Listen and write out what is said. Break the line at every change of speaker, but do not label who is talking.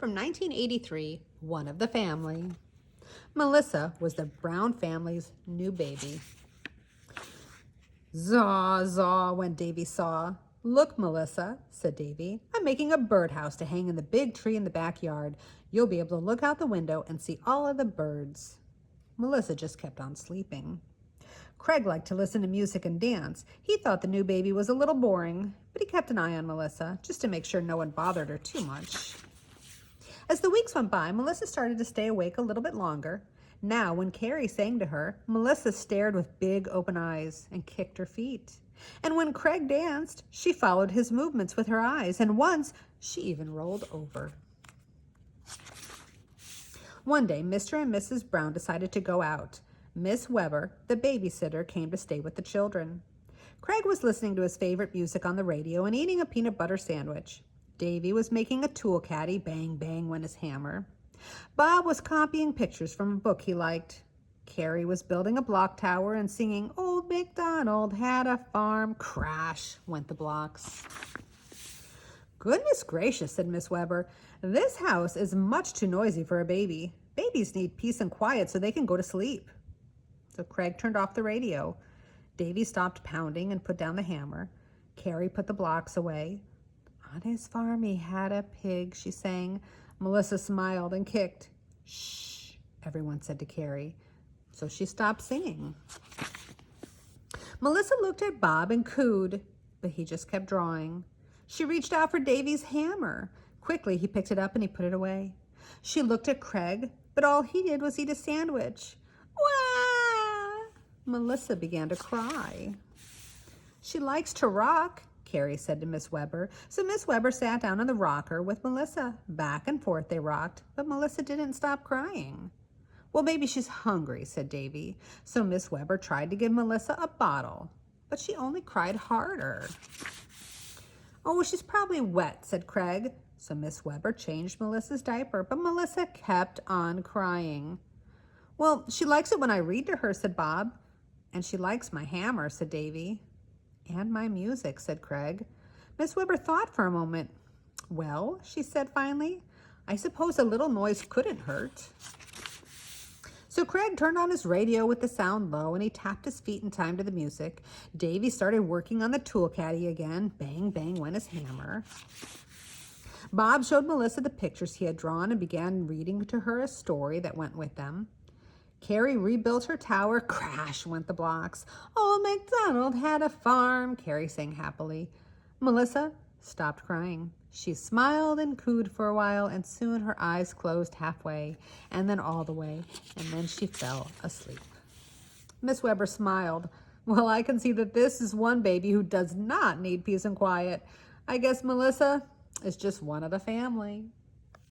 from 1983, one of the family. Melissa was the Brown family's new baby. Zaw, zaw, went Davy saw. Look, Melissa, said Davy, I'm making a birdhouse to hang in the big tree in the backyard. You'll be able to look out the window and see all of the birds. Melissa just kept on sleeping. Craig liked to listen to music and dance. He thought the new baby was a little boring, but he kept an eye on Melissa just to make sure no one bothered her too much. As the weeks went by, Melissa started to stay awake a little bit longer. Now, when Carrie sang to her, Melissa stared with big open eyes and kicked her feet. And when Craig danced, she followed his movements with her eyes, and once she even rolled over. One day, Mr. and Mrs. Brown decided to go out. Miss Weber, the babysitter, came to stay with the children. Craig was listening to his favorite music on the radio and eating a peanut butter sandwich. Davy was making a tool caddy, bang, bang went his hammer. Bob was copying pictures from a book he liked. Carrie was building a block tower and singing, Old MacDonald had a farm, crash went the blocks. Goodness gracious, said Miss Weber, this house is much too noisy for a baby. Babies need peace and quiet so they can go to sleep. So Craig turned off the radio. Davy stopped pounding and put down the hammer. Carrie put the blocks away. On his farm he had a pig, she sang. Melissa smiled and kicked. Shh, everyone said to Carrie. So she stopped singing. Melissa looked at Bob and cooed, but he just kept drawing. She reached out for Davy's hammer. Quickly, he picked it up and he put it away. She looked at Craig, but all he did was eat a sandwich. Wah! Melissa began to cry. She likes to rock, Carrie said to Miss Weber. So Miss Weber sat down on the rocker with Melissa. Back and forth they rocked, but Melissa didn't stop crying. Well, maybe she's hungry, said Davy. So Miss Weber tried to give Melissa a bottle, but she only cried harder. Oh, she's probably wet, said Craig. So Miss Weber changed Melissa's diaper, but Melissa kept on crying. Well, she likes it when I read to her, said Bob. And she likes my hammer, said Davy. And my music, said Craig. Miss Weber thought for a moment. Well, she said finally, I suppose a little noise couldn't hurt. So Craig turned on his radio with the sound low and he tapped his feet in time to the music. Davy started working on the tool caddy again. Bang, bang went his hammer. Bob showed Melissa the pictures he had drawn and began reading to her a story that went with them. Carrie rebuilt her tower. Crash went the blocks. Old MacDonald had a farm, Carrie sang happily. Melissa stopped crying. She smiled and cooed for a while, and soon her eyes closed halfway, and then all the way, and then she fell asleep. Miss Weber smiled. Well, I can see that this is one baby who does not need peace and quiet. I guess Melissa is just one of the family.